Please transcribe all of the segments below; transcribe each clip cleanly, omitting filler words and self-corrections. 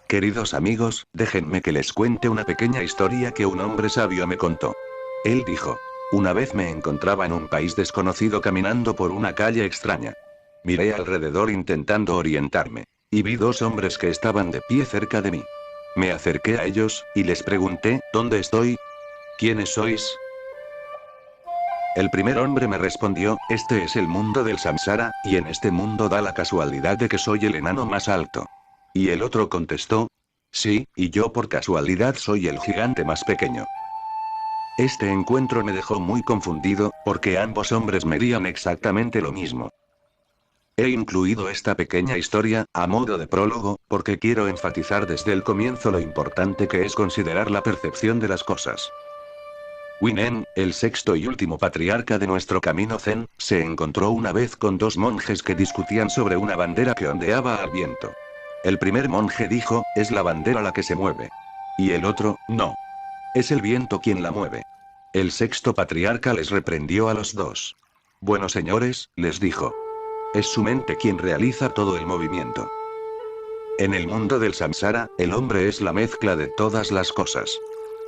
Queridos amigos, déjenme que les cuente una pequeña historia que un hombre sabio me contó. Él dijo: una vez me encontraba en un país desconocido caminando por una calle extraña. Miré alrededor intentando orientarme. Y vi dos hombres que estaban de pie cerca de mí. Me acerqué a ellos, y les pregunté: ¿dónde estoy? ¿Quiénes sois? El primer hombre me respondió: este es el mundo del samsara, y en este mundo da la casualidad de que soy el enano más alto. Y el otro contestó: sí, y yo por casualidad soy el gigante más pequeño. Este encuentro me dejó muy confundido, porque ambos hombres medían exactamente lo mismo. He incluido esta pequeña historia, a modo de prólogo, porque quiero enfatizar desde el comienzo lo importante que es considerar la percepción de las cosas. Winen, el sexto y último patriarca de nuestro camino zen, se encontró una vez con dos monjes que discutían sobre una bandera que ondeaba al viento. El primer monje dijo: es la bandera la que se mueve. Y el otro: no. Es el viento quien la mueve. El sexto patriarca les reprendió a los dos. Bueno, señores, les dijo. Es su mente quien realiza todo el movimiento. En el mundo del samsara, el hombre es la mezcla de todas las cosas.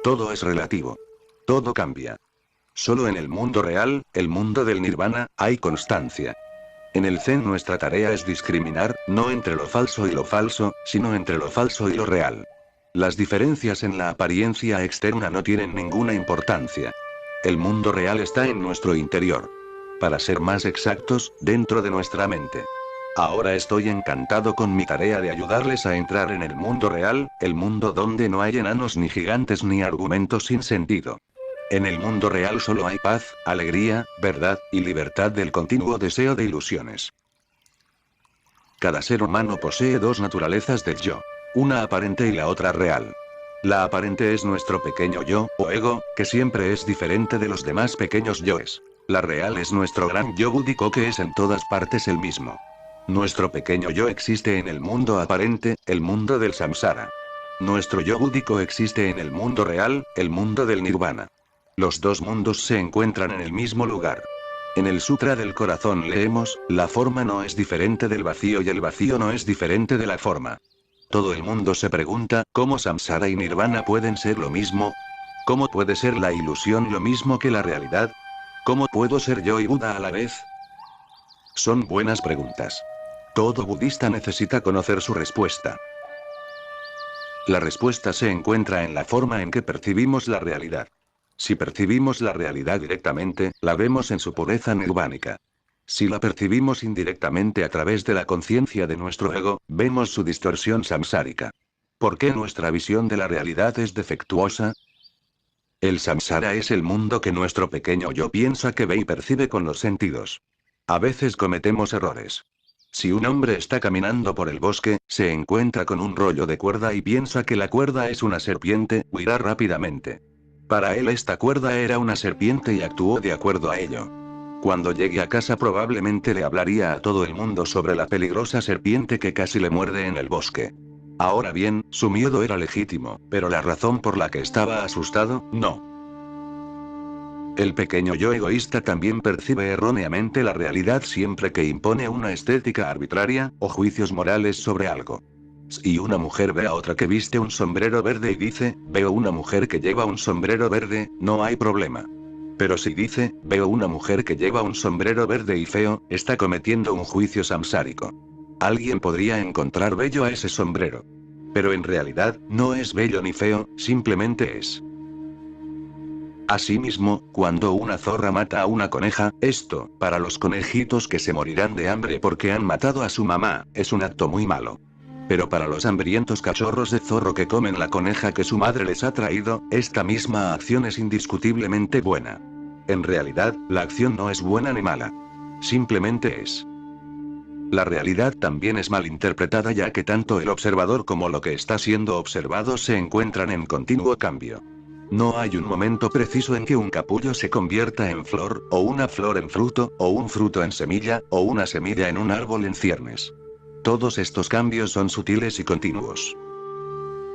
Todo es relativo. Todo cambia. Solo en el mundo real, el mundo del nirvana, hay constancia. En el zen nuestra tarea es discriminar, no entre lo falso y lo falso, sino entre lo falso y lo real. Las diferencias en la apariencia externa no tienen ninguna importancia. El mundo real está en nuestro interior. Para ser más exactos, dentro de nuestra mente. Ahora estoy encantado con mi tarea de ayudarles a entrar en el mundo real, el mundo donde no hay enanos ni gigantes ni argumentos sin sentido. En el mundo real solo hay paz, alegría, verdad, y libertad del continuo deseo de ilusiones. Cada ser humano posee dos naturalezas del yo. Una aparente y la otra real. La aparente es nuestro pequeño yo, o ego, que siempre es diferente de los demás pequeños yoes. La real es nuestro gran yo búdico que es en todas partes el mismo. Nuestro pequeño yo existe en el mundo aparente, el mundo del samsara. Nuestro yo búdico existe en el mundo real, el mundo del nirvana. Los dos mundos se encuentran en el mismo lugar. En el Sutra del Corazón leemos: la forma no es diferente del vacío y el vacío no es diferente de la forma. Todo el mundo se pregunta: ¿cómo samsara y nirvana pueden ser lo mismo? ¿Cómo puede ser la ilusión lo mismo que la realidad? ¿Cómo puedo ser yo y Buda a la vez? Son buenas preguntas. Todo budista necesita conocer su respuesta. La respuesta se encuentra en la forma en que percibimos la realidad. Si percibimos la realidad directamente, la vemos en su pureza nirvánica. Si la percibimos indirectamente a través de la conciencia de nuestro ego, vemos su distorsión samsárica. ¿Por qué nuestra visión de la realidad es defectuosa? El samsara es el mundo que nuestro pequeño yo piensa que ve y percibe con los sentidos. A veces cometemos errores. Si un hombre está caminando por el bosque, se encuentra con un rollo de cuerda y piensa que la cuerda es una serpiente, huirá rápidamente. Para él esta cuerda era una serpiente y actuó de acuerdo a ello. Cuando llegue a casa probablemente le hablaría a todo el mundo sobre la peligrosa serpiente que casi le muerde en el bosque. Ahora bien, su miedo era legítimo, pero la razón por la que estaba asustado, no. El pequeño yo egoísta también percibe erróneamente la realidad siempre que impone una estética arbitraria, o juicios morales sobre algo. Si una mujer ve a otra que viste un sombrero verde y dice: veo una mujer que lleva un sombrero verde, no hay problema. Pero si dice: veo una mujer que lleva un sombrero verde y feo, está cometiendo un juicio samsárico. Alguien podría encontrar bello a ese sombrero. Pero en realidad, no es bello ni feo, simplemente es. Asimismo, cuando una zorra mata a una coneja, esto, para los conejitos que se morirán de hambre porque han matado a su mamá, es un acto muy malo. Pero para los hambrientos cachorros de zorro que comen la coneja que su madre les ha traído, esta misma acción es indiscutiblemente buena. En realidad, la acción no es buena ni mala. Simplemente es. La realidad también es malinterpretada ya que tanto el observador como lo que está siendo observado se encuentran en continuo cambio. No hay un momento preciso en que un capullo se convierta en flor, o una flor en fruto, o un fruto en semilla, o una semilla en un árbol en ciernes. Todos estos cambios son sutiles y continuos.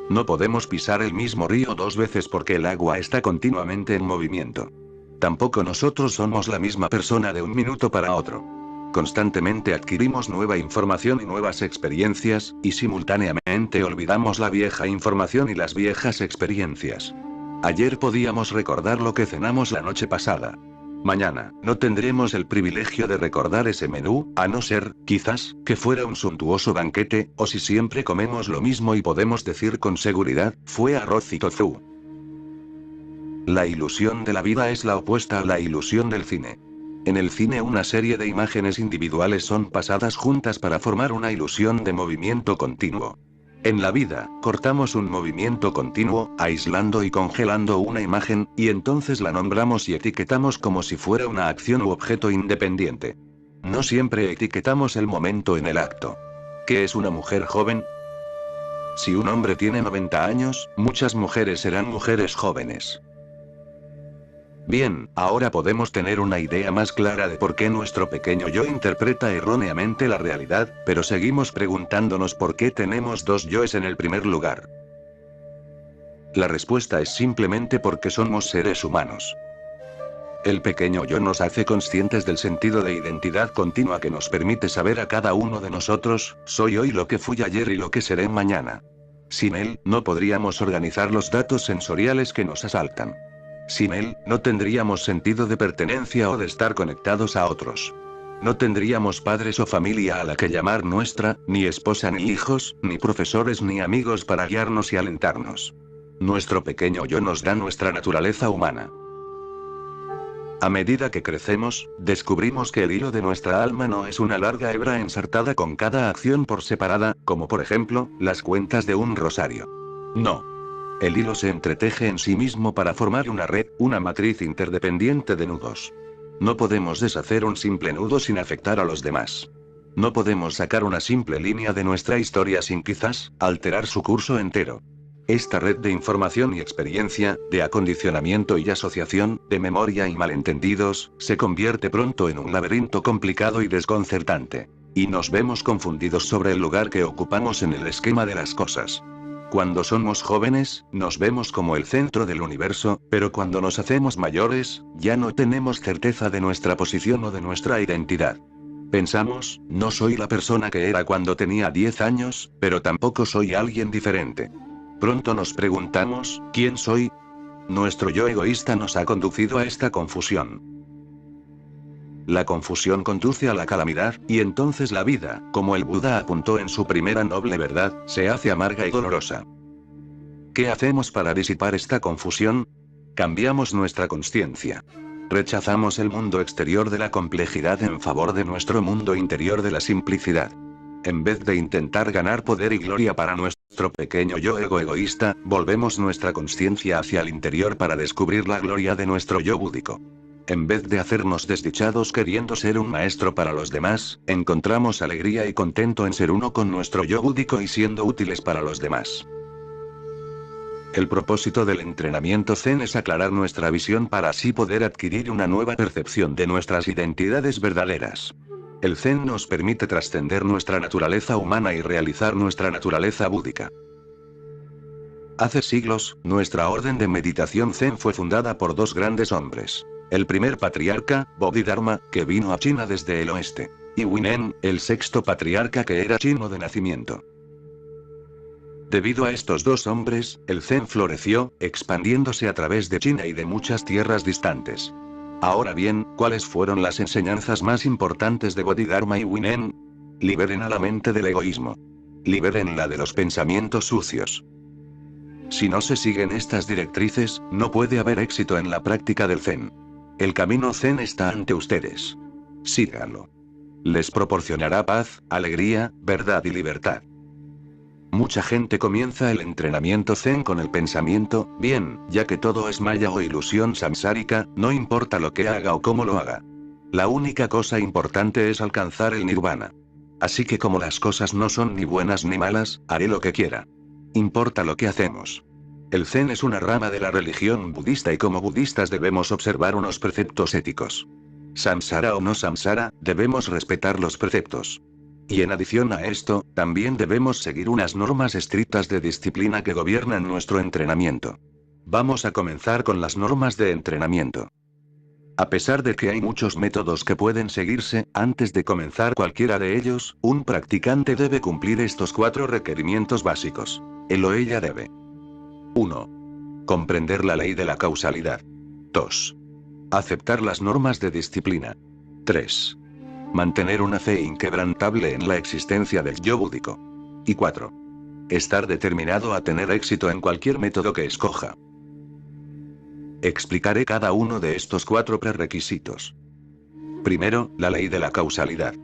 No podemos pisar el mismo río dos veces porque el agua está continuamente en movimiento. Tampoco nosotros somos la misma persona de un minuto para otro. Constantemente adquirimos nueva información y nuevas experiencias, y simultáneamente olvidamos la vieja información y las viejas experiencias. Ayer podíamos recordar lo que cenamos la noche pasada. Mañana, no tendremos el privilegio de recordar ese menú, a no ser, quizás, que fuera un suntuoso banquete, o si siempre comemos lo mismo y podemos decir con seguridad, fue arroz y tofu. La ilusión de la vida es la opuesta a la ilusión del cine. En el cine una serie de imágenes individuales son pasadas juntas para formar una ilusión de movimiento continuo. En la vida, cortamos un movimiento continuo, aislando y congelando una imagen, y entonces la nombramos y etiquetamos como si fuera una acción u objeto independiente. No siempre etiquetamos el momento en el acto. ¿Qué es una mujer joven? Si un hombre tiene 90 años, muchas mujeres serán mujeres jóvenes. Bien, ahora podemos tener una idea más clara de por qué nuestro pequeño yo interpreta erróneamente la realidad, pero seguimos preguntándonos por qué tenemos dos yoes en el primer lugar. La respuesta es simplemente porque somos seres humanos. El pequeño yo nos hace conscientes del sentido de identidad continua que nos permite saber a cada uno de nosotros, soy hoy lo que fui ayer y lo que seré mañana. Sin él, no podríamos organizar los datos sensoriales que nos asaltan. Sin él, no tendríamos sentido de pertenencia o de estar conectados a otros. No tendríamos padres o familia a la que llamar nuestra, ni esposa ni hijos, ni profesores ni amigos para guiarnos y alentarnos. Nuestro pequeño yo nos da nuestra naturaleza humana. A medida que crecemos, descubrimos que el hilo de nuestra alma no es una larga hebra ensartada con cada acción por separada, como por ejemplo, las cuentas de un rosario. No. El hilo se entreteje en sí mismo para formar una red, una matriz interdependiente de nudos. No podemos deshacer un simple nudo sin afectar a los demás. No podemos sacar una simple línea de nuestra historia sin quizás alterar su curso entero. Esta red de información y experiencia, de acondicionamiento y asociación, de memoria y malentendidos, se convierte pronto en un laberinto complicado y desconcertante. Y nos vemos confundidos sobre el lugar que ocupamos en el esquema de las cosas. Cuando somos jóvenes, nos vemos como el centro del universo, pero cuando nos hacemos mayores, ya no tenemos certeza de nuestra posición o de nuestra identidad. Pensamos, no soy la persona que era cuando tenía 10 años, pero tampoco soy alguien diferente. Pronto nos preguntamos, ¿quién soy? Nuestro yo egoísta nos ha conducido a esta confusión. La confusión conduce a la calamidad, y entonces la vida, como el Buda apuntó en su primera noble verdad, se hace amarga y dolorosa. ¿Qué hacemos para disipar esta confusión? Cambiamos nuestra consciencia. Rechazamos el mundo exterior de la complejidad en favor de nuestro mundo interior de la simplicidad. En vez de intentar ganar poder y gloria para nuestro pequeño yo egoísta, volvemos nuestra consciencia hacia el interior para descubrir la gloria de nuestro yo búdico. En vez de hacernos desdichados queriendo ser un maestro para los demás, encontramos alegría y contento en ser uno con nuestro yo búdico y siendo útiles para los demás. El propósito del entrenamiento Zen es aclarar nuestra visión para así poder adquirir una nueva percepción de nuestras identidades verdaderas. El Zen nos permite trascender nuestra naturaleza humana y realizar nuestra naturaleza búdica. Hace siglos, nuestra orden de meditación Zen fue fundada por dos grandes hombres. El primer patriarca, Bodhidharma, que vino a China desde el oeste. Y Huineng, el sexto patriarca que era chino de nacimiento. Debido a estos dos hombres, el Zen floreció, expandiéndose a través de China y de muchas tierras distantes. Ahora bien, ¿cuáles fueron las enseñanzas más importantes de Bodhidharma y Huineng? Liberen a la mente del egoísmo. Libérenla de los pensamientos sucios. Si no se siguen estas directrices, no puede haber éxito en la práctica del Zen. El camino Zen está ante ustedes. Síganlo. Les proporcionará paz, alegría, verdad y libertad. Mucha gente comienza el entrenamiento Zen con el pensamiento, bien, ya que todo es maya o ilusión samsárica, no importa lo que haga o cómo lo haga. La única cosa importante es alcanzar el nirvana. Así que como las cosas no son ni buenas ni malas, haré lo que quiera. Importa lo que hacemos. El Zen es una rama de la religión budista y como budistas debemos observar unos preceptos éticos. Samsara o no samsara, debemos respetar los preceptos. Y en adición a esto, también debemos seguir unas normas estrictas de disciplina que gobiernan nuestro entrenamiento. Vamos a comenzar con las normas de entrenamiento. A pesar de que hay muchos métodos que pueden seguirse, antes de comenzar cualquiera de ellos, un practicante debe cumplir estos 4 requerimientos básicos. Él o ella debe: 1. Comprender la ley de la causalidad. 2. Aceptar las normas de disciplina. 3. Mantener una fe inquebrantable en la existencia del yo búdico. Y 4. Estar determinado a tener éxito en cualquier método que escoja. Explicaré cada uno de estos 4 prerequisitos. Primero, la ley de la causalidad.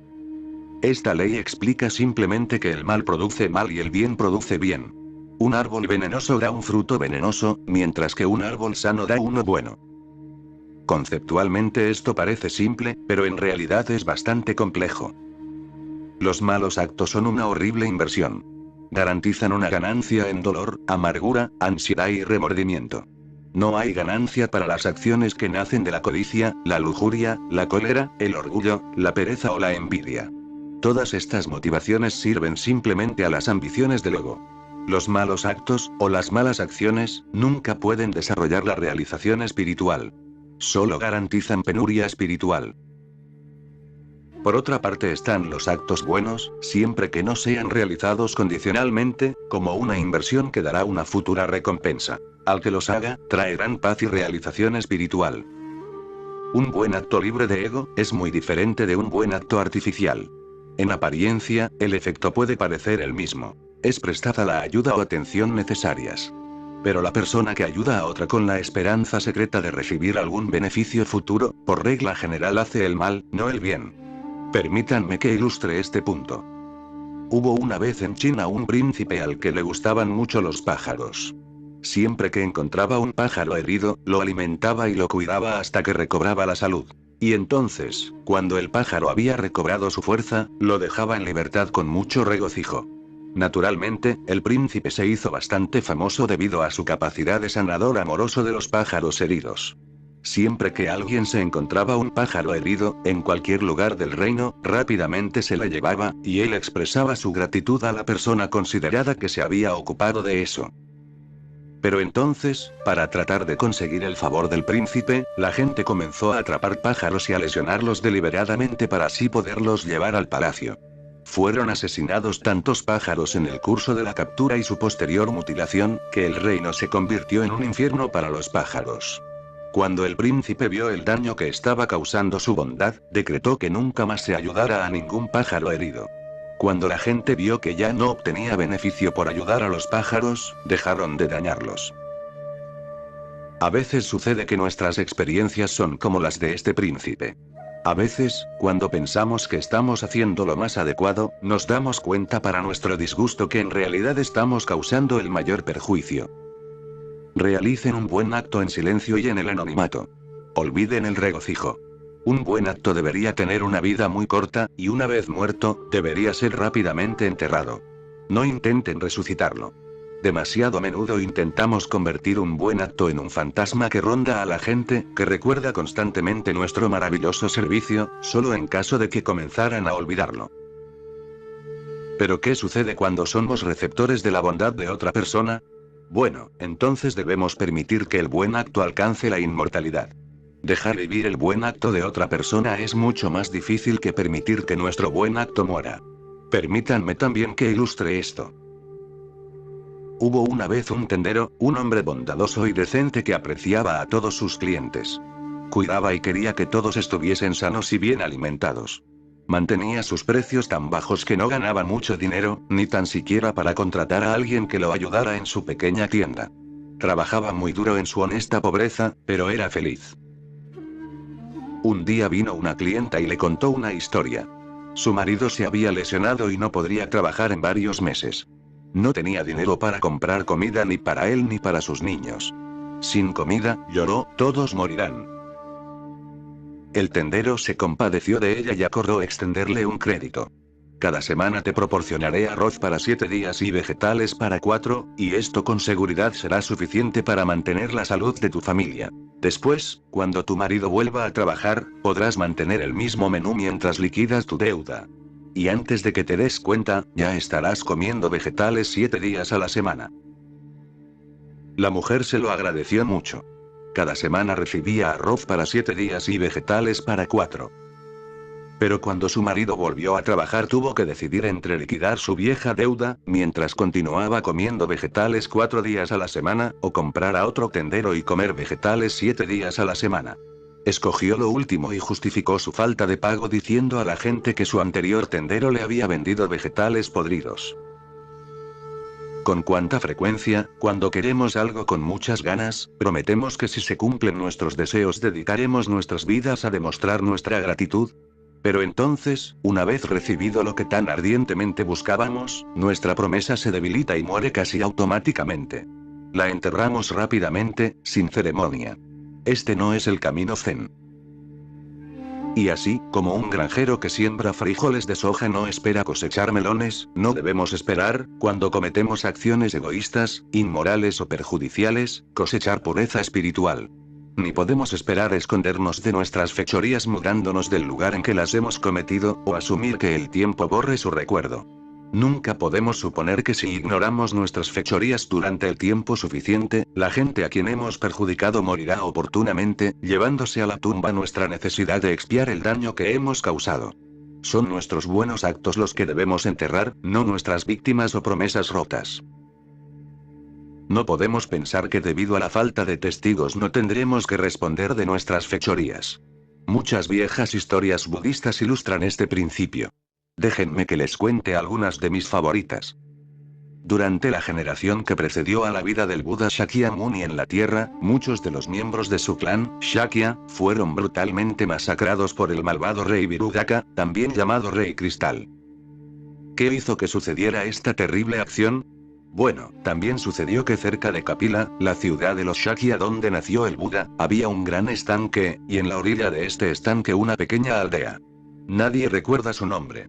Esta ley explica simplemente que el mal produce mal y el bien produce bien. Un árbol venenoso da un fruto venenoso, mientras que un árbol sano da uno bueno. Conceptualmente esto parece simple, pero en realidad es bastante complejo. Los malos actos son una horrible inversión. Garantizan una ganancia en dolor, amargura, ansiedad y remordimiento. No hay ganancia para las acciones que nacen de la codicia, la lujuria, la cólera, el orgullo, la pereza o la envidia. Todas estas motivaciones sirven simplemente a las ambiciones del ego. Los malos actos, o las malas acciones, nunca pueden desarrollar la realización espiritual. Solo garantizan penuria espiritual. Por otra parte están los actos buenos, siempre que no sean realizados condicionalmente, como una inversión que dará una futura recompensa. Al que los haga, traerán paz y realización espiritual. Un buen acto libre de ego, es muy diferente de un buen acto artificial. En apariencia, el efecto puede parecer el mismo. Es prestada la ayuda o atención necesarias. Pero la persona que ayuda a otra con la esperanza secreta de recibir algún beneficio futuro, por regla general hace el mal, no el bien. Permítanme que ilustre este punto. Hubo una vez en China un príncipe al que le gustaban mucho los pájaros. Siempre que encontraba un pájaro herido, lo alimentaba y lo cuidaba hasta que recobraba la salud. Y entonces, cuando el pájaro había recobrado su fuerza, lo dejaba en libertad con mucho regocijo. Naturalmente, el príncipe se hizo bastante famoso debido a su capacidad de sanador amoroso de los pájaros heridos. Siempre que alguien se encontraba un pájaro herido, en cualquier lugar del reino, rápidamente se le llevaba, y él expresaba su gratitud a la persona considerada que se había ocupado de eso. Pero entonces, para tratar de conseguir el favor del príncipe, la gente comenzó a atrapar pájaros y a lesionarlos deliberadamente para así poderlos llevar al palacio. Fueron asesinados tantos pájaros en el curso de la captura y su posterior mutilación, que el reino se convirtió en un infierno para los pájaros. Cuando el príncipe vio el daño que estaba causando su bondad, decretó que nunca más se ayudara a ningún pájaro herido. Cuando la gente vio que ya no obtenía beneficio por ayudar a los pájaros, dejaron de dañarlos. A veces sucede que nuestras experiencias son como las de este príncipe. A veces, cuando pensamos que estamos haciendo lo más adecuado, nos damos cuenta para nuestro disgusto que en realidad estamos causando el mayor perjuicio. Realicen un buen acto en silencio y en el anonimato. Olviden el regocijo. Un buen acto debería tener una vida muy corta, y una vez muerto, debería ser rápidamente enterrado. No intenten resucitarlo. Demasiado a menudo intentamos convertir un buen acto en un fantasma que ronda a la gente, que recuerda constantemente nuestro maravilloso servicio, solo en caso de que comenzaran a olvidarlo. ¿Pero qué sucede cuando somos receptores de la bondad de otra persona? Bueno, entonces debemos permitir que el buen acto alcance la inmortalidad. Dejar vivir el buen acto de otra persona es mucho más difícil que permitir que nuestro buen acto muera. Permítanme también que ilustre esto. Hubo una vez un tendero, un hombre bondadoso y decente que apreciaba a todos sus clientes. Cuidaba y quería que todos estuviesen sanos y bien alimentados. Mantenía sus precios tan bajos que no ganaba mucho dinero, ni tan siquiera para contratar a alguien que lo ayudara en su pequeña tienda. Trabajaba muy duro en su honesta pobreza, pero era feliz. Un día vino una clienta y le contó una historia. Su marido se había lesionado y no podría trabajar en varios meses. No tenía dinero para comprar comida ni para él ni para sus niños. Sin comida, lloró, todos morirán. El tendero se compadeció de ella y acordó extenderle un crédito. Cada semana te proporcionaré arroz para 7 días y vegetales para 4, y esto con seguridad será suficiente para mantener la salud de tu familia. Después, cuando tu marido vuelva a trabajar, podrás mantener el mismo menú mientras liquidas tu deuda. Y antes de que te des cuenta, ya estarás comiendo vegetales 7 días a la semana. La mujer se lo agradeció mucho. Cada semana recibía arroz para 7 días y vegetales para 4. Pero cuando su marido volvió a trabajar tuvo que decidir entre liquidar su vieja deuda, mientras continuaba comiendo vegetales 4 días a la semana, o comprar a otro tendero y comer vegetales 7 días a la semana. Escogió lo último y justificó su falta de pago diciendo a la gente que su anterior tendero le había vendido vegetales podridos. ¿Con cuánta frecuencia, cuando queremos algo con muchas ganas, prometemos que si se cumplen nuestros deseos dedicaremos nuestras vidas a demostrar nuestra gratitud? Pero entonces, una vez recibido lo que tan ardientemente buscábamos, nuestra promesa se debilita y muere casi automáticamente. La enterramos rápidamente, sin ceremonia. Este no es el camino zen. Y así, como un granjero que siembra frijoles de soja no espera cosechar melones, no debemos esperar, cuando cometemos acciones egoístas, inmorales o perjudiciales, cosechar pureza espiritual. Ni podemos esperar escondernos de nuestras fechorías mudándonos del lugar en que las hemos cometido, o asumir que el tiempo borre su recuerdo. Nunca podemos suponer que si ignoramos nuestras fechorías durante el tiempo suficiente, la gente a quien hemos perjudicado morirá oportunamente, llevándose a la tumba nuestra necesidad de expiar el daño que hemos causado. Son nuestros buenos actos los que debemos enterrar, no nuestras víctimas o promesas rotas. No podemos pensar que debido a la falta de testigos no tendremos que responder de nuestras fechorías. Muchas viejas historias budistas ilustran este principio. Déjenme que les cuente algunas de mis favoritas. Durante la generación que precedió a la vida del Buda Shakyamuni en la Tierra, muchos de los miembros de su clan, Shakya, fueron brutalmente masacrados por el malvado rey Virudaka, también llamado Rey Cristal. ¿Qué hizo que sucediera esta terrible acción? Bueno, también sucedió que cerca de Kapila, la ciudad de los Shakya donde nació el Buda, había un gran estanque, y en la orilla de este estanque una pequeña aldea. Nadie recuerda su nombre.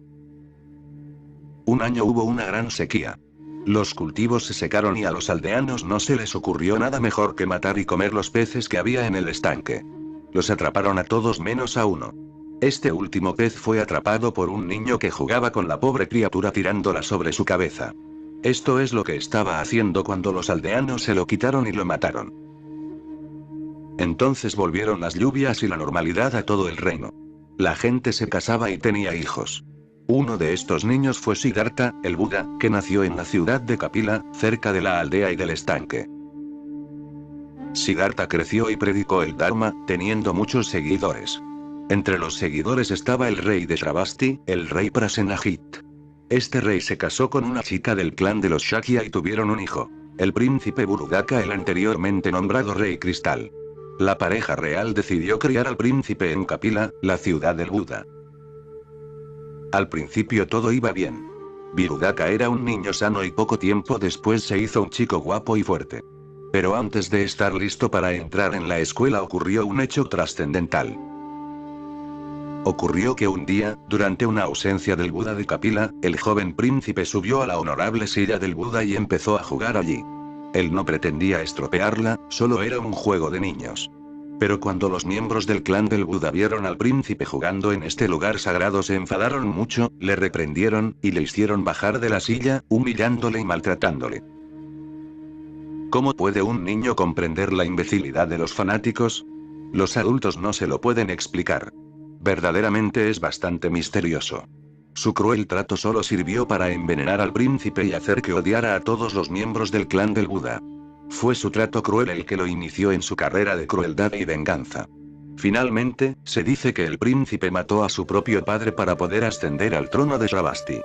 Un año hubo una gran sequía. Los cultivos se secaron y a los aldeanos no se les ocurrió nada mejor que matar y comer los peces que había en el estanque. Los atraparon a todos menos a uno. Este último pez fue atrapado por un niño que jugaba con la pobre criatura tirándola sobre su cabeza. Esto es lo que estaba haciendo cuando los aldeanos se lo quitaron y lo mataron. Entonces volvieron las lluvias y la normalidad a todo el reino. La gente se casaba y tenía hijos. Uno de estos niños fue Siddhartha, el Buda, que nació en la ciudad de Kapila, cerca de la aldea y del estanque. Siddhartha creció y predicó el Dharma, teniendo muchos seguidores. Entre los seguidores estaba el rey de Shravasti, el rey Prasenajit. Este rey se casó con una chica del clan de los Shakya y tuvieron un hijo, el príncipe Burudaka, el anteriormente nombrado Rey Cristal. La pareja real decidió criar al príncipe en Kapila, la ciudad del Buda. Al principio todo iba bien. Virudaka era un niño sano y poco tiempo después se hizo un chico guapo y fuerte. Pero antes de estar listo para entrar en la escuela ocurrió un hecho trascendental. Ocurrió que un día, durante una ausencia del Buda de Kapila, el joven príncipe subió a la honorable silla del Buda y empezó a jugar allí. Él no pretendía estropearla, solo era un juego de niños. Pero cuando los miembros del clan del Buda vieron al príncipe jugando en este lugar sagrado se enfadaron mucho, le reprendieron, y le hicieron bajar de la silla, humillándole y maltratándole. ¿Cómo puede un niño comprender la imbecilidad de los fanáticos? Los adultos no se lo pueden explicar. Verdaderamente es bastante misterioso. Su cruel trato solo sirvió para envenenar al príncipe y hacer que odiara a todos los miembros del clan del Buda. Fue su trato cruel el que lo inició en su carrera de crueldad y venganza. Finalmente, se dice que el príncipe mató a su propio padre para poder ascender al trono de Shravasti.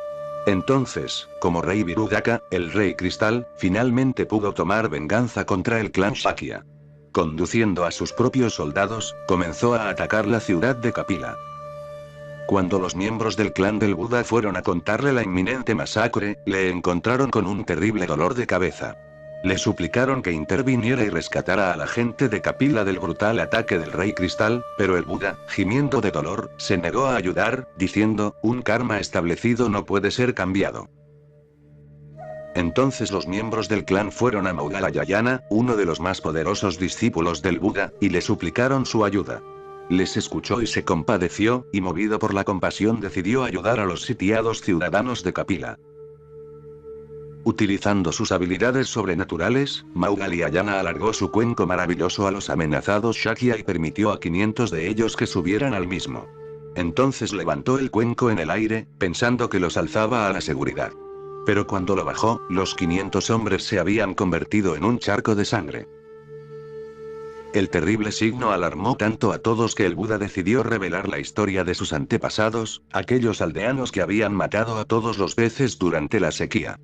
Entonces, como rey Virudaka, el rey Cristal, finalmente pudo tomar venganza contra el clan Shakya. Conduciendo a sus propios soldados, comenzó a atacar la ciudad de Kapila. Cuando los miembros del clan del Buda fueron a contarle la inminente masacre, le encontraron con un terrible dolor de cabeza. Le suplicaron que interviniera y rescatara a la gente de Kapila del brutal ataque del rey Cristal, pero el Buda, gimiendo de dolor, se negó a ayudar, diciendo, un karma establecido no puede ser cambiado. Entonces los miembros del clan fueron a Maugalayayana, uno de los más poderosos discípulos del Buda, y le suplicaron su ayuda. Les escuchó y se compadeció, y movido por la compasión decidió ayudar a los sitiados ciudadanos de Kapila. Utilizando sus habilidades sobrenaturales, Maugal Ayana alargó su cuenco maravilloso a los amenazados Shakya y permitió a 500 de ellos que subieran al mismo. Entonces levantó el cuenco en el aire, pensando que los alzaba a la seguridad. Pero cuando lo bajó, los 500 hombres se habían convertido en un charco de sangre. El terrible signo alarmó tanto a todos que el Buda decidió revelar la historia de sus antepasados, aquellos aldeanos que habían matado a todos los peces durante la sequía.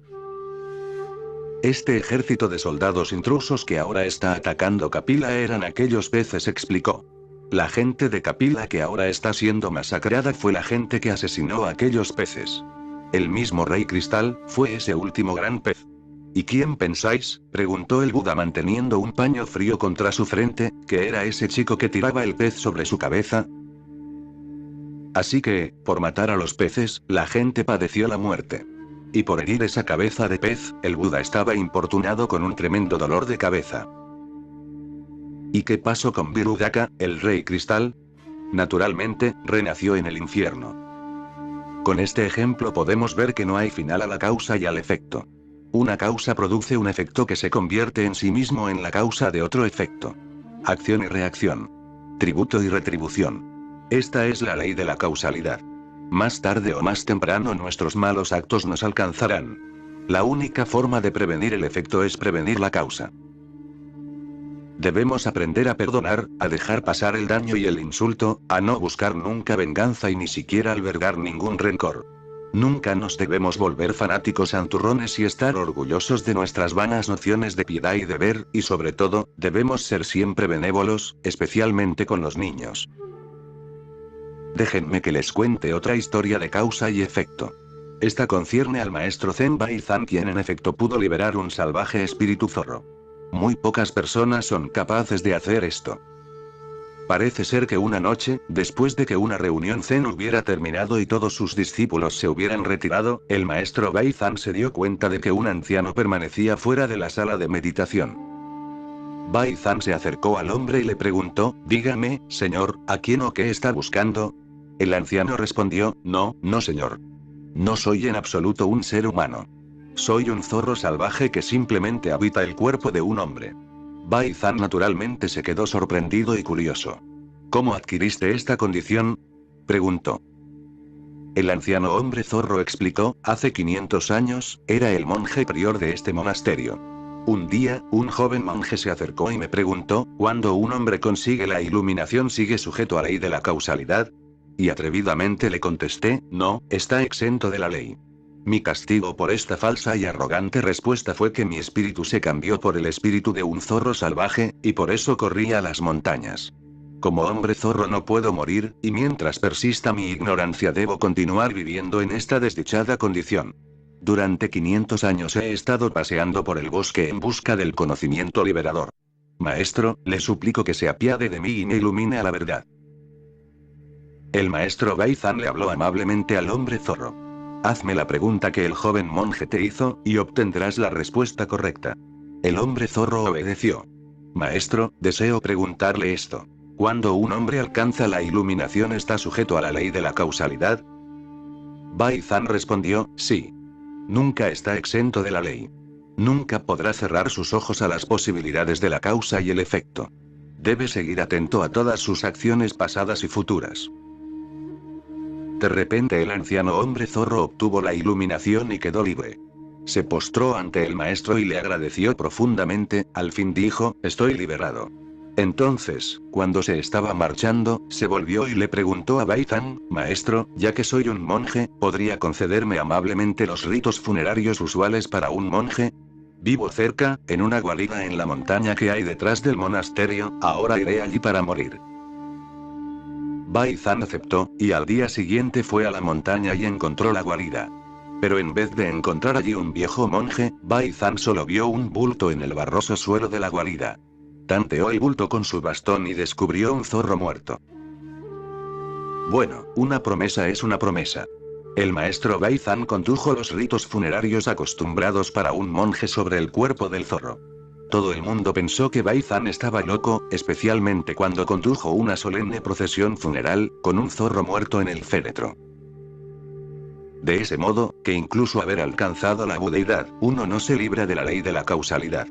Este ejército de soldados intrusos que ahora está atacando Kapila eran aquellos peces, explicó. La gente de Kapila que ahora está siendo masacrada fue la gente que asesinó a aquellos peces. El mismo Rey Cristal fue ese último gran pez. ¿Y quién pensáis?, preguntó el Buda manteniendo un paño frío contra su frente, que era ese chico que tiraba el pez sobre su cabeza. Así que, por matar a los peces, la gente padeció la muerte. Y por herir esa cabeza de pez, el Buda estaba importunado con un tremendo dolor de cabeza. ¿Y qué pasó con Virudaka, el Rey Cristal? Naturalmente, renació en el infierno. Con este ejemplo podemos ver que no hay final a la causa y al efecto. Una causa produce un efecto que se convierte en sí mismo en la causa de otro efecto. Acción y reacción. Tributo y retribución. Esta es la ley de la causalidad. Más tarde o más temprano nuestros malos actos nos alcanzarán. La única forma de prevenir el efecto es prevenir la causa. Debemos aprender a perdonar, a dejar pasar el daño y el insulto, a no buscar nunca venganza y ni siquiera albergar ningún rencor. Nunca nos debemos volver fanáticos santurrones y estar orgullosos de nuestras vanas nociones de piedad y deber, y sobre todo, debemos ser siempre benévolos, especialmente con los niños. Déjenme que les cuente otra historia de causa y efecto. Esta concierne al maestro Zen Baizan, quien en efecto pudo liberar un salvaje espíritu zorro. Muy pocas personas son capaces de hacer esto. Parece ser que una noche, después de que una reunión Zen hubiera terminado y todos sus discípulos se hubieran retirado, el maestro Baizan se dio cuenta de que un anciano permanecía fuera de la sala de meditación. Baizan se acercó al hombre y le preguntó, dígame, señor, ¿a quién o qué está buscando? El anciano respondió, no, señor. No soy en absoluto un ser humano. Soy un zorro salvaje que simplemente habita el cuerpo de un hombre. Baizan naturalmente se quedó sorprendido y curioso. ¿Cómo adquiriste esta condición?, preguntó. El anciano hombre zorro explicó, hace 500 años, era el monje prior de este monasterio. Un día, un joven monje se acercó y me preguntó, ¿cuándo un hombre consigue la iluminación sigue sujeto a la ley de la causalidad? Y atrevidamente le contesté, no, está exento de la ley. Mi castigo por esta falsa y arrogante respuesta fue que mi espíritu se cambió por el espíritu de un zorro salvaje, y por eso corrí a las montañas. Como hombre zorro no puedo morir, y mientras persista mi ignorancia debo continuar viviendo en esta desdichada condición. Durante 500 años he estado paseando por el bosque en busca del conocimiento liberador. Maestro, le suplico que se apiade de mí y me ilumine a la verdad. El maestro Baizan le habló amablemente al hombre zorro. Hazme la pregunta que el joven monje te hizo, y obtendrás la respuesta correcta. El hombre zorro obedeció. Maestro, deseo preguntarle esto. ¿Cuándo un hombre alcanza la iluminación está sujeto a la ley de la causalidad? Baizan respondió, sí. Nunca está exento de la ley. Nunca podrá cerrar sus ojos a las posibilidades de la causa y el efecto. Debe seguir atento a todas sus acciones pasadas y futuras. De repente el anciano hombre zorro obtuvo la iluminación y quedó libre. Se postró ante el maestro y le agradeció profundamente, al fin dijo, estoy liberado. Entonces, cuando se estaba marchando, se volvió y le preguntó a Baizan, maestro, ya que soy un monje, ¿podría concederme amablemente los ritos funerarios usuales para un monje? Vivo cerca, en una guarida en la montaña que hay detrás del monasterio, ahora iré allí para morir. Baizan aceptó, y al día siguiente fue a la montaña y encontró la guarida. Pero en vez de encontrar allí un viejo monje, Baizan solo vio un bulto en el barroso suelo de la guarida. Tanteó el bulto con su bastón y descubrió un zorro muerto. Bueno, una promesa es una promesa. El maestro Baizan condujo los ritos funerarios acostumbrados para un monje sobre el cuerpo del zorro. Todo el mundo pensó que Baizan estaba loco, especialmente cuando condujo una solemne procesión funeral, con un zorro muerto en el féretro. De ese modo, que incluso haber alcanzado la budeidad, uno no se libra de la ley de la causalidad.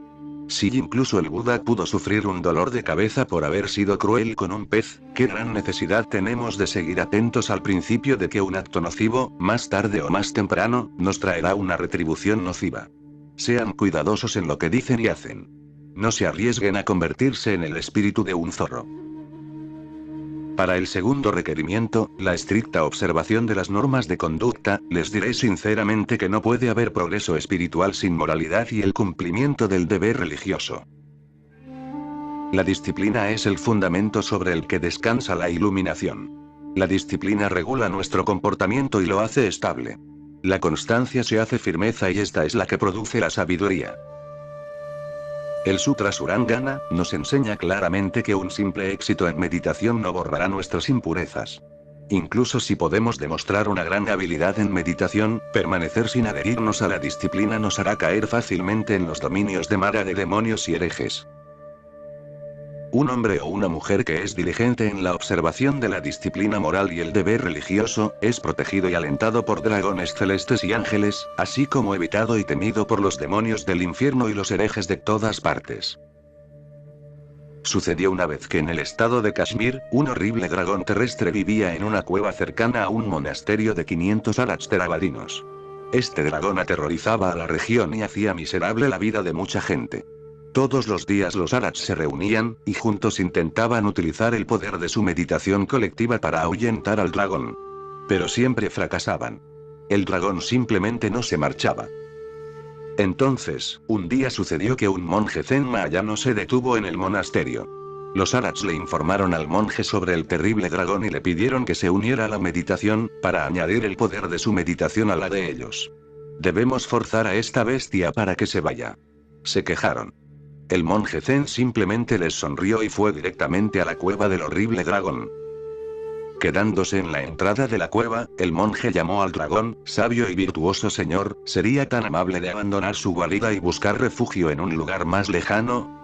Si incluso el Buda pudo sufrir un dolor de cabeza por haber sido cruel con un pez, ¿qué gran necesidad tenemos de seguir atentos al principio de que un acto nocivo, más tarde o más temprano, nos traerá una retribución nociva? Sean cuidadosos en lo que dicen y hacen. No se arriesguen a convertirse en el espíritu de un zorro. Para el segundo requerimiento, la estricta observación de las normas de conducta, les diré sinceramente que no puede haber progreso espiritual sin moralidad y el cumplimiento del deber religioso. La disciplina es el fundamento sobre el que descansa la iluminación. La disciplina regula nuestro comportamiento y lo hace estable. La constancia se hace firmeza y esta es la que produce la sabiduría. El Sutra Surangana nos enseña claramente que un simple éxito en meditación no borrará nuestras impurezas. Incluso si podemos demostrar una gran habilidad en meditación, permanecer sin adherirnos a la disciplina nos hará caer fácilmente en los dominios de Mara de demonios y herejes. Un hombre o una mujer que es diligente en la observación de la disciplina moral y el deber religioso, es protegido y alentado por dragones celestes y ángeles, así como evitado y temido por los demonios del infierno y los herejes de todas partes. Sucedió una vez que en el estado de Kashmir, un horrible dragón terrestre vivía en una cueva cercana a un monasterio de 500 arats theravadinos. Este dragón aterrorizaba a la región y hacía miserable la vida de mucha gente. Todos los días los arats se reunían, y juntos intentaban utilizar el poder de su meditación colectiva para ahuyentar al dragón. Pero siempre fracasaban. El dragón simplemente no se marchaba. Entonces, un día sucedió que un monje zen mahayano se detuvo en el monasterio. Los arats le informaron al monje sobre el terrible dragón y le pidieron que se uniera a la meditación, para añadir el poder de su meditación a la de ellos. Debemos forzar a esta bestia para que se vaya. Se quejaron. El monje zen simplemente les sonrió y fue directamente a la cueva del horrible dragón. Quedándose en la entrada de la cueva, el monje llamó al dragón: sabio y virtuoso señor, ¿sería tan amable de abandonar su guarida y buscar refugio en un lugar más lejano?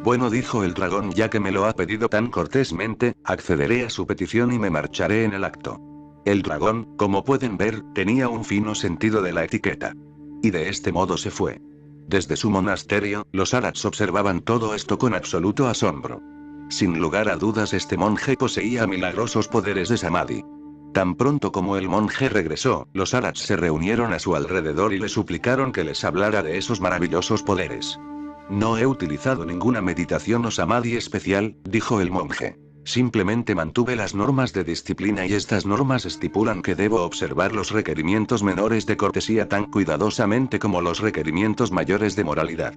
Bueno, dijo el dragón, ya que me lo ha pedido tan cortésmente, accederé a su petición y me marcharé en el acto. El dragón, como pueden ver, tenía un fino sentido de la etiqueta. Y de este modo se fue. Desde su monasterio, los arats observaban todo esto con absoluto asombro. Sin lugar a dudas, este monje poseía milagrosos poderes de samadhi. Tan pronto como el monje regresó, los arats se reunieron a su alrededor y le suplicaron que les hablara de esos maravillosos poderes. No he utilizado ninguna meditación o samadhi especial, dijo el monje. Simplemente mantuve las normas de disciplina y estas normas estipulan que debo observar los requerimientos menores de cortesía tan cuidadosamente como los requerimientos mayores de moralidad.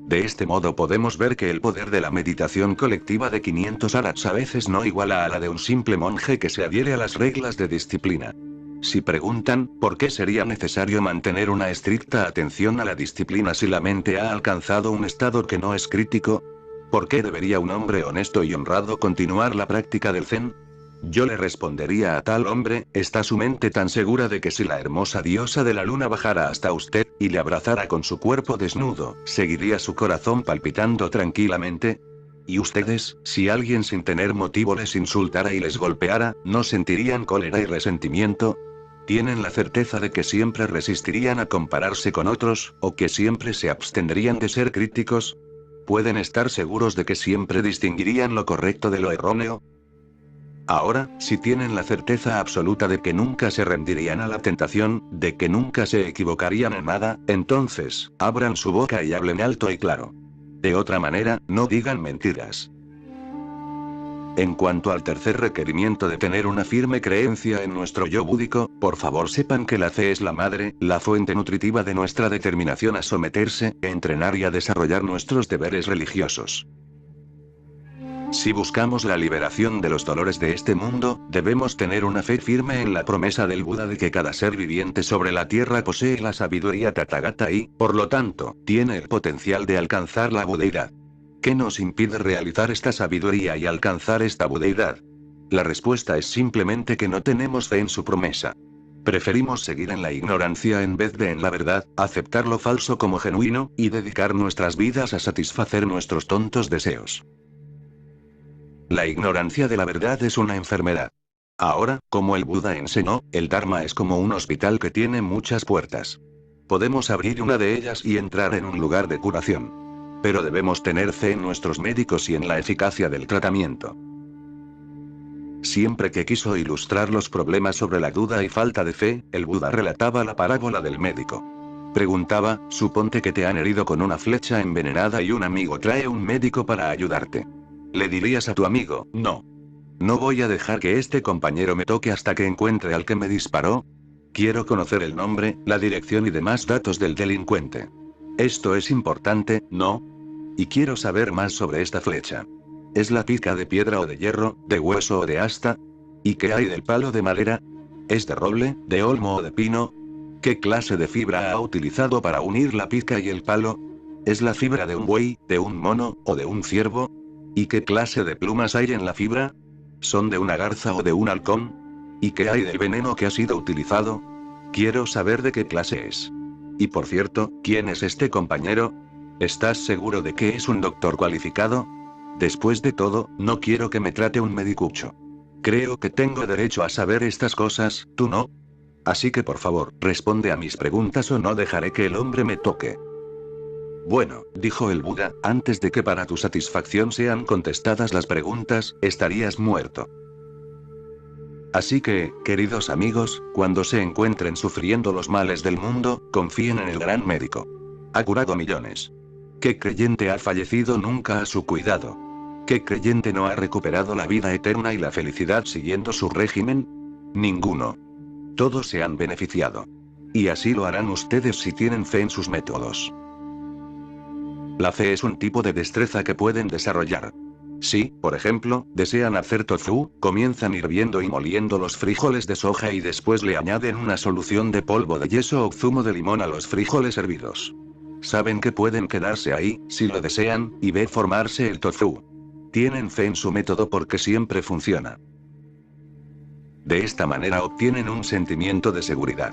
De este modo podemos ver que el poder de la meditación colectiva de 500 arats a veces no iguala a la de un simple monje que se adhiere a las reglas de disciplina. Si preguntan, ¿por qué sería necesario mantener una estricta atención a la disciplina si la mente ha alcanzado un estado que no es crítico? ¿Por qué debería un hombre honesto y honrado continuar la práctica del zen? Yo le respondería a tal hombre: ¿está su mente tan segura de que si la hermosa diosa de la luna bajara hasta usted, y le abrazara con su cuerpo desnudo, seguiría su corazón palpitando tranquilamente? ¿Y ustedes, si alguien sin tener motivo les insultara y les golpeara, no sentirían cólera y resentimiento? ¿Tienen la certeza de que siempre resistirían a compararse con otros, o que siempre se abstendrían de ser críticos? ¿Pueden estar seguros de que siempre distinguirían lo correcto de lo erróneo? Ahora, si tienen la certeza absoluta de que nunca se rendirían a la tentación, de que nunca se equivocarían en nada, entonces, abran su boca y hablen alto y claro. De otra manera, no digan mentiras. En cuanto al tercer requerimiento de tener una firme creencia en nuestro yo búdico, por favor sepan que la fe es la madre, la fuente nutritiva de nuestra determinación a someterse, entrenar y a desarrollar nuestros deberes religiosos. Si buscamos la liberación de los dolores de este mundo, debemos tener una fe firme en la promesa del Buda de que cada ser viviente sobre la tierra posee la sabiduría Tathagata y, por lo tanto, tiene el potencial de alcanzar la budeidad. ¿Qué nos impide realizar esta sabiduría y alcanzar esta budeidad? La respuesta es simplemente que no tenemos fe en su promesa. Preferimos seguir en la ignorancia en vez de en la verdad, aceptar lo falso como genuino, y dedicar nuestras vidas a satisfacer nuestros tontos deseos. La ignorancia de la verdad es una enfermedad. Ahora, como el Buda enseñó, el Dharma es como un hospital que tiene muchas puertas. Podemos abrir una de ellas y entrar en un lugar de curación. Pero debemos tener fe en nuestros médicos y en la eficacia del tratamiento. Siempre que quiso ilustrar los problemas sobre la duda y falta de fe, el Buda relataba la parábola del médico. Preguntaba, suponte que te han herido con una flecha envenenada y un amigo trae un médico para ayudarte. ¿Le dirías a tu amigo, no? ¿No voy a dejar que este compañero me toque hasta que encuentre al que me disparó? Quiero conocer el nombre, la dirección y demás datos del delincuente. Esto es importante, ¿no? Y quiero saber más sobre esta flecha. ¿Es la pica de piedra o de hierro, de hueso o de asta? ¿Y qué hay del palo de madera? ¿Es de roble, de olmo o de pino? ¿Qué clase de fibra ha utilizado para unir la pica y el palo? ¿Es la fibra de un buey, de un mono, o de un ciervo? ¿Y qué clase de plumas hay en la fibra? ¿Son de una garza o de un halcón? ¿Y qué hay del veneno que ha sido utilizado? Quiero saber de qué clase es. Y por cierto, ¿quién es este compañero? ¿Estás seguro de que es un doctor cualificado? Después de todo, no quiero que me trate un medicucho. Creo que tengo derecho a saber estas cosas, ¿tú no? Así que por favor, responde a mis preguntas o no dejaré que el hombre me toque. Bueno, dijo el Buda, antes de que para tu satisfacción sean contestadas las preguntas, estarías muerto. Así que, queridos amigos, cuando se encuentren sufriendo los males del mundo, confíen en el gran médico. Ha curado millones. ¿Qué creyente ha fallecido nunca a su cuidado? ¿Qué creyente no ha recuperado la vida eterna y la felicidad siguiendo su régimen? Ninguno. Todos se han beneficiado. Y así lo harán ustedes si tienen fe en sus métodos. La fe es un tipo de destreza que pueden desarrollar. Si, por ejemplo, desean hacer tofu, comienzan hirviendo y moliendo los frijoles de soja y después le añaden una solución de polvo de yeso o zumo de limón a los frijoles hervidos. Saben que pueden quedarse ahí, si lo desean, y ver formarse el tofu. Tienen fe en su método porque siempre funciona. De esta manera obtienen un sentimiento de seguridad.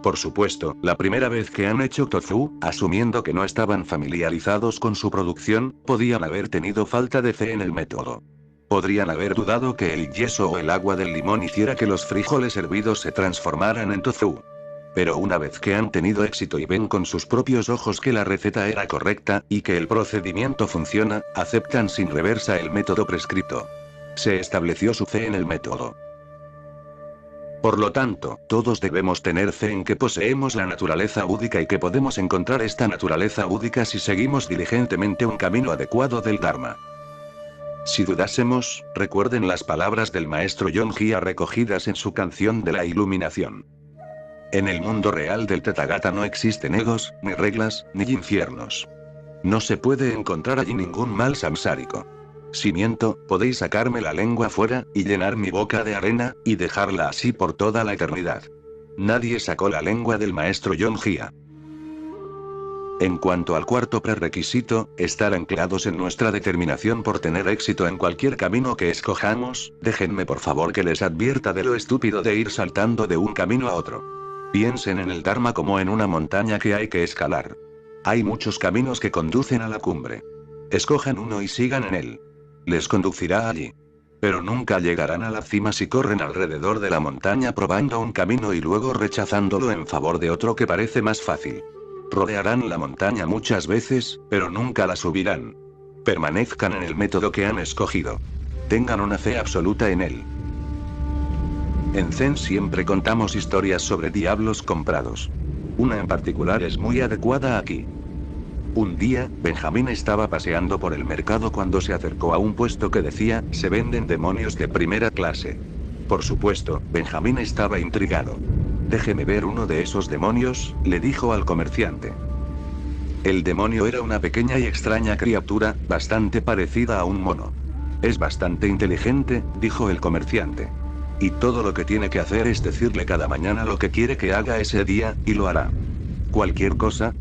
Por supuesto, la primera vez que han hecho tofu, asumiendo que no estaban familiarizados con su producción, podían haber tenido falta de fe en el método. Podrían haber dudado que el yeso o el agua del limón hiciera que los frijoles hervidos se transformaran en tofu. Pero una vez que han tenido éxito y ven con sus propios ojos que la receta era correcta, y que el procedimiento funciona, aceptan sin reversa el método prescrito. Se estableció su fe en el método. Por lo tanto, todos debemos tener fe en que poseemos la naturaleza búdica y que podemos encontrar esta naturaleza búdica si seguimos diligentemente un camino adecuado del Dharma. Si dudásemos, recuerden las palabras del maestro Yonghi recogidas en su canción de la iluminación. En el mundo real del Tathagata no existen egos, ni reglas, ni infiernos. No se puede encontrar allí ningún mal samsárico. Si miento, podéis sacarme la lengua fuera, y llenar mi boca de arena, y dejarla así por toda la eternidad. Nadie sacó la lengua del maestro Yonghi. En cuanto al cuarto prerequisito, estar anclados en nuestra determinación por tener éxito en cualquier camino que escojamos, déjenme por favor que les advierta de lo estúpido de ir saltando de un camino a otro. Piensen en el Dharma como en una montaña que hay que escalar. Hay muchos caminos que conducen a la cumbre. Escojan uno y sigan en él. Les conducirá allí. Pero nunca llegarán a la cima si corren alrededor de la montaña probando un camino y luego rechazándolo en favor de otro que parece más fácil. Rodearán la montaña muchas veces, pero nunca la subirán. Permanezcan en el método que han escogido. Tengan una fe absoluta en él. En Zen siempre contamos historias sobre diablos comprados. Una en particular es muy adecuada aquí. Un día, Benjamín estaba paseando por el mercado cuando se acercó a un puesto que decía, se venden demonios de primera clase. Por supuesto, Benjamín estaba intrigado. Déjeme ver uno de esos demonios, le dijo al comerciante. El demonio era una pequeña y extraña criatura, bastante parecida a un mono. Es bastante inteligente, dijo el comerciante. Y todo lo que tiene que hacer es decirle cada mañana lo que quiere que haga ese día, y lo hará. ¿Cualquier cosa?,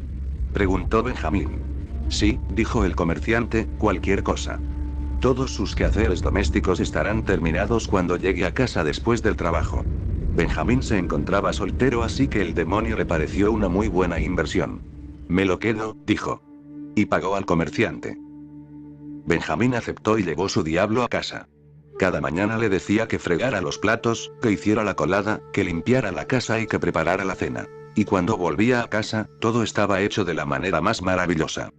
preguntó Benjamín. Sí, dijo el comerciante, cualquier cosa. Todos sus quehaceres domésticos estarán terminados cuando llegue a casa después del trabajo. Benjamín se encontraba soltero, así que el demonio le pareció una muy buena inversión. Me lo quedo, dijo. Y pagó al comerciante. Benjamín aceptó y llevó su diablo a casa. Cada mañana le decía que fregara los platos, que hiciera la colada, que limpiara la casa y que preparara la cena. Y cuando volvía a casa, todo estaba hecho de la manera más maravillosa.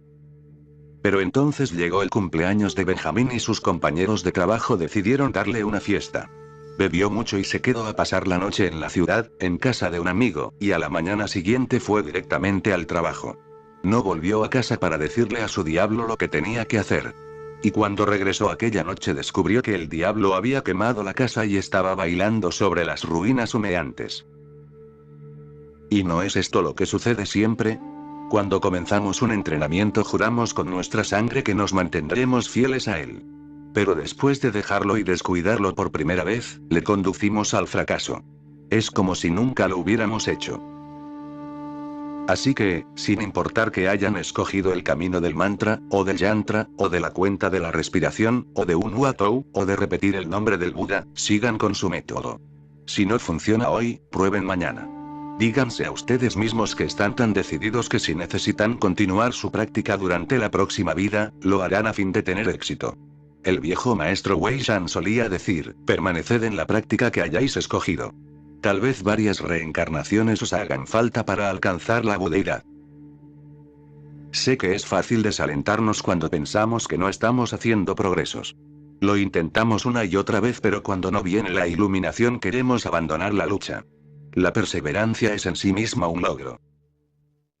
Pero entonces llegó el cumpleaños de Benjamín y sus compañeros de trabajo decidieron darle una fiesta. Bebió mucho y se quedó a pasar la noche en la ciudad, en casa de un amigo, y a la mañana siguiente fue directamente al trabajo. No volvió a casa para decirle a su diablo lo que tenía que hacer. Y cuando regresó aquella noche descubrió que el diablo había quemado la casa y estaba bailando sobre las ruinas humeantes. ¿Y no es esto lo que sucede siempre? Cuando comenzamos un entrenamiento juramos con nuestra sangre que nos mantendremos fieles a él. Pero después de dejarlo y descuidarlo por primera vez, le conducimos al fracaso. Es como si nunca lo hubiéramos hecho. Así que, sin importar que hayan escogido el camino del mantra, o del yantra, o de la cuenta de la respiración, o de un Huatou, o de repetir el nombre del Buda, sigan con su método. Si no funciona hoy, prueben mañana. Díganse a ustedes mismos que están tan decididos que si necesitan continuar su práctica durante la próxima vida, lo harán a fin de tener éxito. El viejo maestro Wei Shan solía decir, permaneced en la práctica que hayáis escogido. Tal vez varias reencarnaciones os hagan falta para alcanzar la budeidad. Sé que es fácil desalentarnos cuando pensamos que no estamos haciendo progresos. Lo intentamos una y otra vez, pero cuando no viene la iluminación queremos abandonar la lucha. La perseverancia es en sí misma un logro.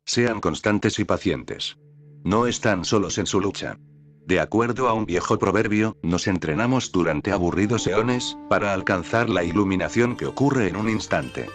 Sean constantes y pacientes. No están solos en su lucha. De acuerdo a un viejo proverbio, nos entrenamos durante aburridos eones, para alcanzar la iluminación que ocurre en un instante.